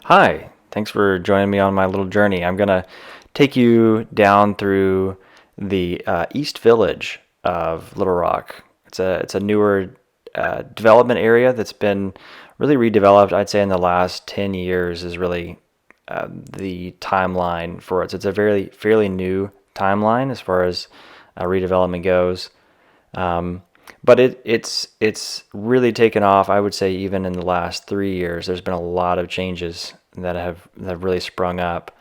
Hi, thanks for joining me on my little journey. I'm going to take you down through the East Village of Little Rock. It's a newer development area that's been really redeveloped. I'd say in the last 10 years is really the timeline for it. So it's a very fairly new timeline as far as redevelopment goes. Um, but it's really taken off. I would say even in the last 3 years, there's been a lot of changes that have really sprung up,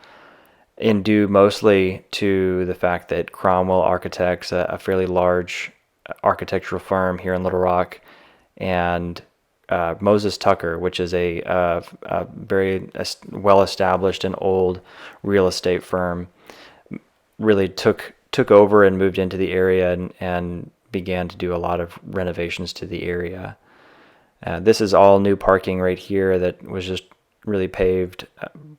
and due mostly to the fact that Cromwell Architects, a fairly large architectural firm here in Little Rock, and Moses Tucker, which is a very well established and old real estate firm, really took over and moved into the area and began to do a lot of renovations to the area. This is all new parking right here that was just really paved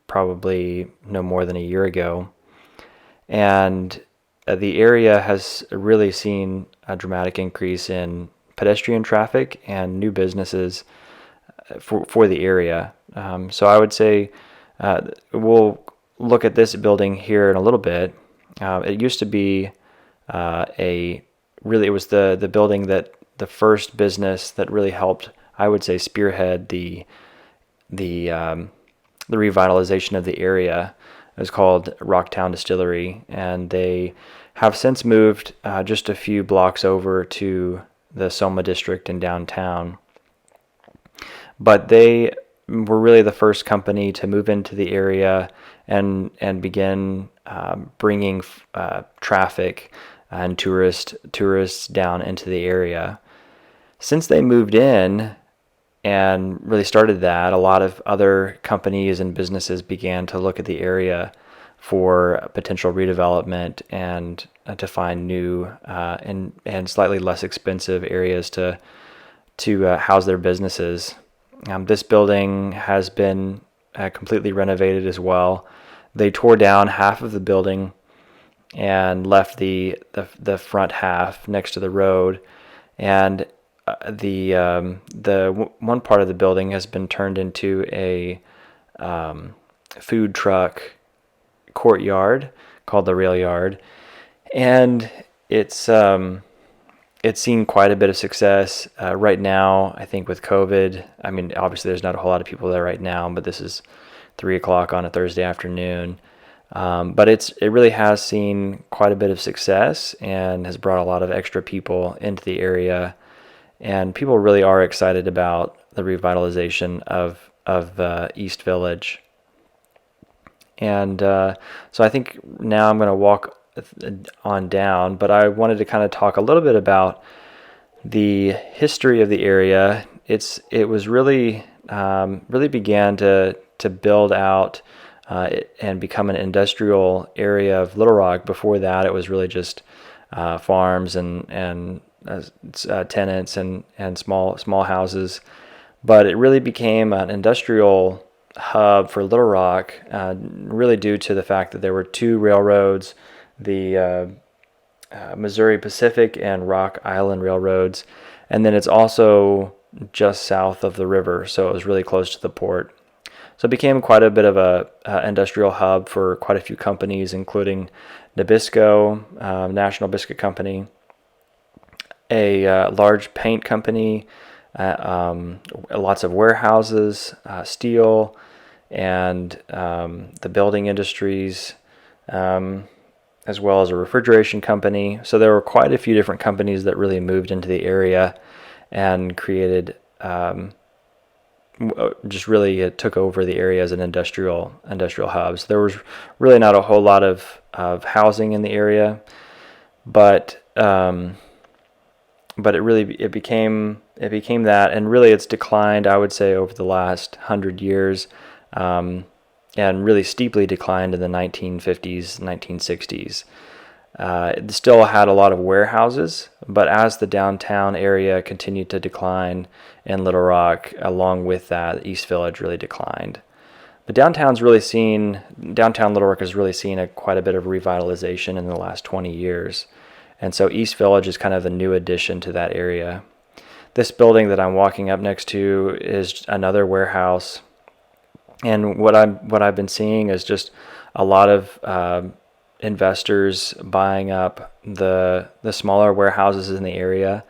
probably no more than a year ago. And the area has really seen a dramatic increase in pedestrian traffic and new businesses for the area. So I would say we'll look at this building here in a little bit. It used to be a really, it was the building that the first business that really helped, I would say, spearhead the the revitalization of the area. It was called Rocktown Distillery, and they have since moved just a few blocks over to the Soma district in downtown. But they were really the first company to move into the area and begin bringing traffic and tourists down into the area. Since they moved in and really started that, a lot of other companies and businesses began to look at the area for potential redevelopment and to find new and slightly less expensive areas to house their businesses. This building has been completely renovated as well. They tore down half of the building and left the front half next to the road, and the one part of the building has been turned into a food truck courtyard called the Rail Yard, and it's seen quite a bit of success right now. I think with COVID, I mean, obviously there's not a whole lot of people there right now, but this is 3 o'clock on a Thursday afternoon. But it really has seen quite a bit of success and has brought a lot of extra people into the area, and people really are excited about the revitalization of East Village. And so I think now I'm going to walk on down, but I wanted to kind of talk a little bit about the history of the area. It was really really began to build out and become an industrial area of Little Rock. Before that, it was really just farms and tenants and small houses. But it really became an industrial hub for Little Rock, really due to the fact that there were two railroads, the Missouri Pacific and Rock Island Railroads, and then it's also just south of the river, so it was really close to the port. So it became quite a bit of a industrial hub for quite a few companies, including Nabisco, National Biscuit Company, a large paint company, lots of warehouses, steel, and the building industries, as well as a refrigeration company. So there were quite a few different companies that really moved into the area and created, just really took over the area as an industrial hub. So there was really not a whole lot of housing in the area, but it became that, and really it's declined, I would say, over the last 100 years, and really steeply declined in the 1950s, 1960s. It still had a lot of warehouses, but as the downtown area continued to decline in Little Rock, along with that, East Village really declined. But downtown Little Rock has really seen quite a bit of revitalization in the last 20 years. And so East Village is kind of the new addition to that area. This building that I'm walking up next to is another warehouse And what I've been seeing is just a lot of investors buying up the smaller warehouses in the area,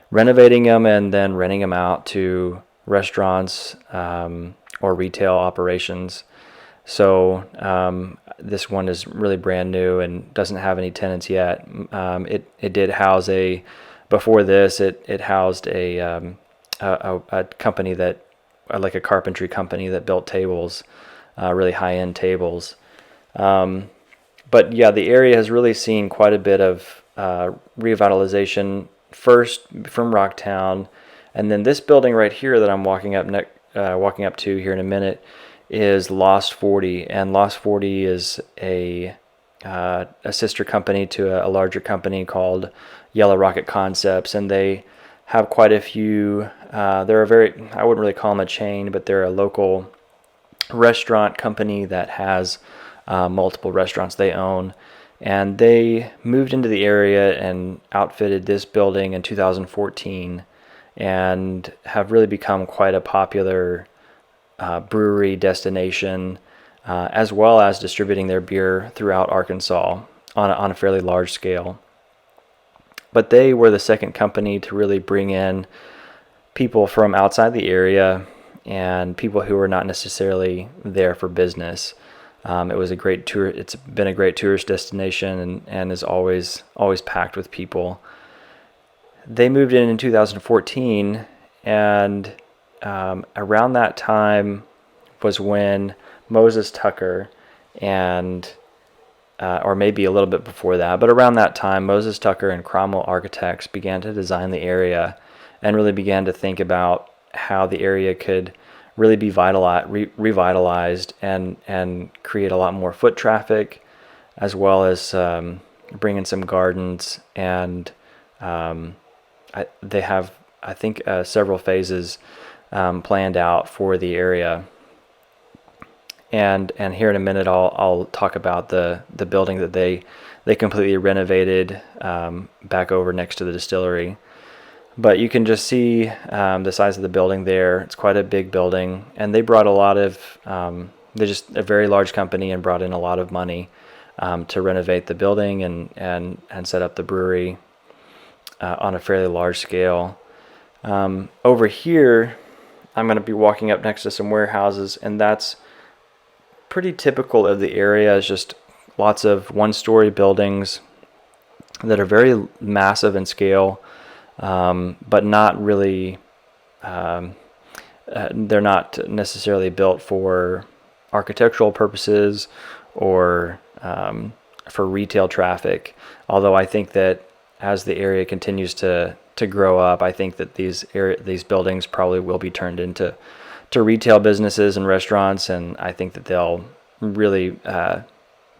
renovating them, and then renting them out to restaurants or retail operations. So this one is really brand new and doesn't have any tenants yet. It did house before this it housed a company that like a carpentry company that built tables, really high end tables. But yeah, the area has really seen quite a bit of revitalization. First from Rocktown, and then this building right here that I'm walking up to here in a minute is Lost 40, and Lost 40 is a sister company to a larger company called Yellow Rocket Concepts, and they have quite a few. They're a very, I wouldn't really call them a chain, but they're a local restaurant company that has multiple restaurants they own. And they moved into the area and outfitted this building in 2014 and have really become quite a popular brewery destination, as well as distributing their beer throughout Arkansas on a fairly large scale. But they were the second company to really bring in people from outside the area and people who were not necessarily there for business. It was a great tour. It's been a great tourist destination and is always packed with people. They moved in 2014, and around that time was when Moses Tucker and or maybe a little bit before that, but around that time, Moses Tucker and Cromwell Architects began to design the area and really began to think about how the area could really be revitalized and create a lot more foot traffic, as well as bring in some gardens. And they have, I think, several phases planned out for the area. And here in a minute, I'll talk about the building that they completely renovated back over next to the distillery. But you can just see the size of the building there. It's quite a big building, and they brought a lot of. They're just a very large company and brought in a lot of money to renovate the building and set up the brewery on a fairly large scale. Over here, I'm going to be walking up next to some warehouses, and that's pretty typical of the area. Is just lots of one-story buildings that are very massive in scale, but not really. They're not necessarily built for architectural purposes or for retail traffic. Although I think that as the area continues to grow up, I think that these buildings probably will be turned into retail businesses and restaurants, and I think that they'll really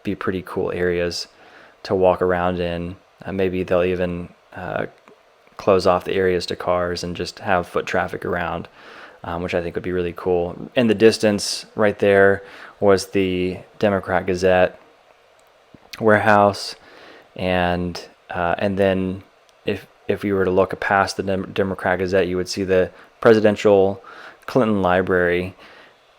be pretty cool areas to walk around in. Maybe they'll even close off the areas to cars and just have foot traffic around, which I think would be really cool. In the distance right there was the Democrat Gazette warehouse, and then if you were to look past the Democrat Gazette, you would see the presidential Clinton Library,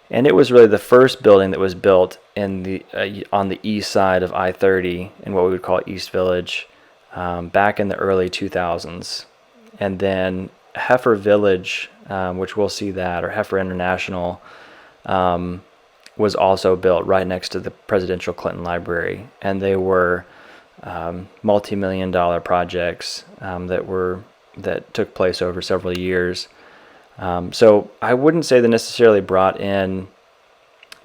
and it was really the first building that was built in the on the east side of I-30 in what we would call East Village back in the early 2000s. And then Heifer Village, which we'll see that, or Heifer International, was also built right next to the presidential Clinton Library, and they were multi-million-dollar projects that took place over several years. So I wouldn't say they necessarily brought in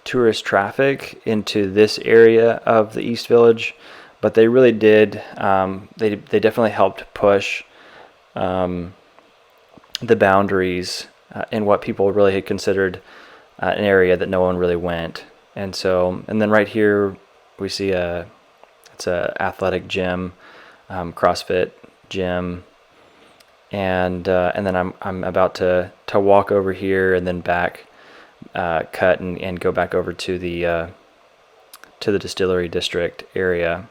tourist traffic into this area of the East Village, but they really did. They definitely helped push the boundaries in what people really had considered an area that no one really went. And then right here we see it's a athletic gym, CrossFit gym. And then I'm about to walk over here and then back, cut and go back over to the distillery district area.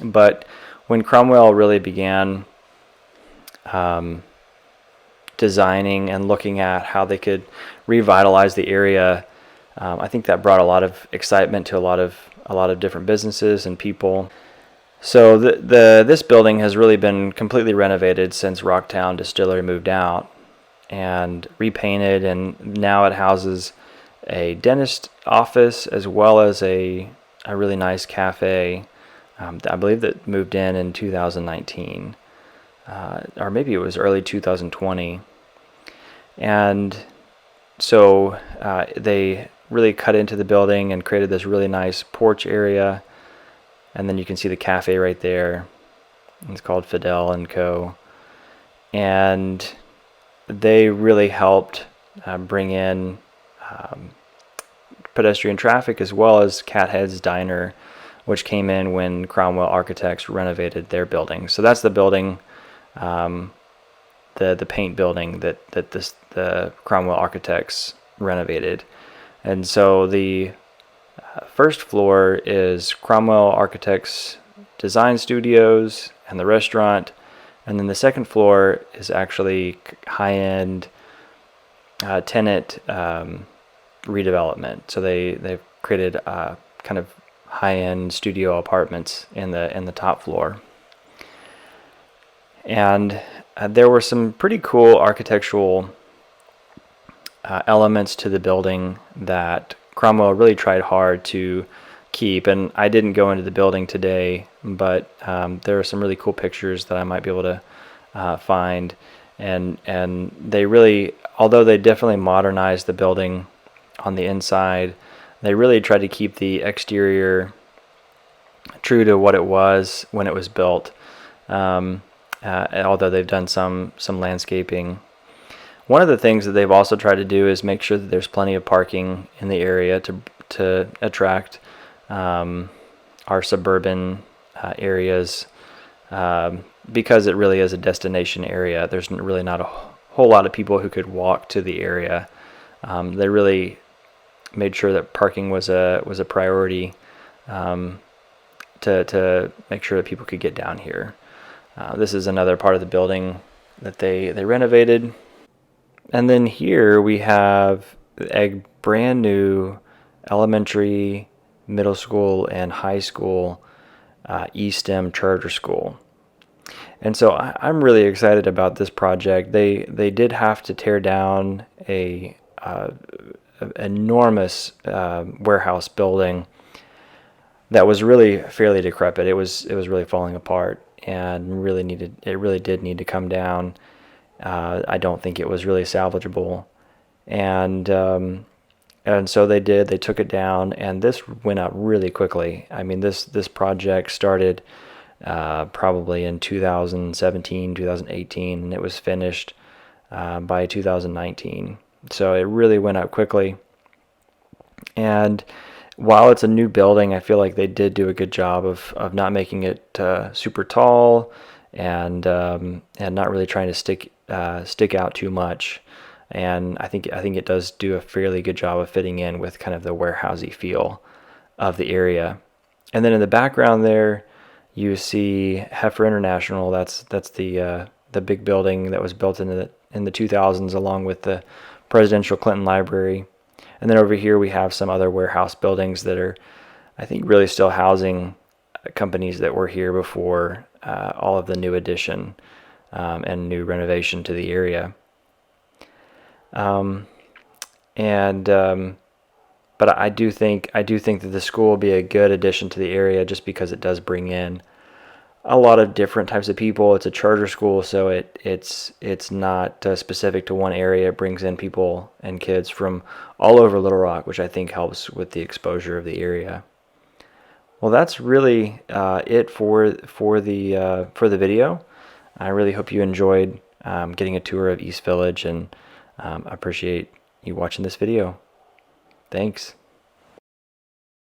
But when Cromwell really began designing and looking at how they could revitalize the area, I think that brought a lot of excitement to a lot of different businesses and people. So this building has really been completely renovated since Rocktown Distillery moved out and repainted, and now it houses a dentist office as well as a really nice cafe. I believe that moved in 2019, or maybe it was early 2020. And so they really cut into the building and created this really nice porch area. And then you can see the cafe right there. It's called Fidel and Co. And they really helped bring in pedestrian traffic, as well as Cathead's Diner, which came in when Cromwell Architects renovated their building. So that's the building, the paint building that the Cromwell Architects renovated. And so the first floor is Cromwell Architects Design Studios and the restaurant, and then the second floor is actually high-end tenant redevelopment. So they've created kind of high-end studio apartments in the top floor. And there were some pretty cool architectural elements to the building that Cromwell really tried hard to keep. And I didn't go into the building today, but there are some really cool pictures that I might be able to find. And they really, although they definitely modernized the building on the inside, they really tried to keep the exterior true to what it was when it was built. Although they've done some landscaping. One of the things that they've also tried to do is make sure that there's plenty of parking in the area to attract our suburban areas, because it really is a destination area. There's really not a whole lot of people who could walk to the area. They really made sure that parking was a priority, to make sure that people could get down here. This is another part of the building that they renovated. And then here we have a brand new elementary, middle school, and high school E-STEM charter school. And so I'm really excited about this project. They did have to tear down a enormous warehouse building that was really fairly decrepit. It was really falling apart, and really did need to come down. I don't think it was really salvageable, and so they took it down, and this went up really quickly. I mean, this project started probably in 2017, 2018, and it was finished by 2019. So it really went up quickly. And while it's a new building, I feel like they did do a good job of not making it super tall, and not really trying to stick out too much. And I think it does do a fairly good job of fitting in with kind of the warehousey feel of the area. And then in the background there, you see Heifer International. That's the big building that was built in the 2000s, along with the Presidential Clinton Library. And then over here we have some other warehouse buildings that are, I think, really still housing companies that were here before all of the new addition and new renovation to the area. But I do think that the school will be a good addition to the area, just because it does bring in a lot of different types of people. It's a charter school, so it's not specific to one area. It brings in people and kids from all over Little Rock, which I think helps with the exposure of the area. Well, that's really it for the video. I really hope you enjoyed getting a tour of East Village, and I appreciate you watching this video. Thanks.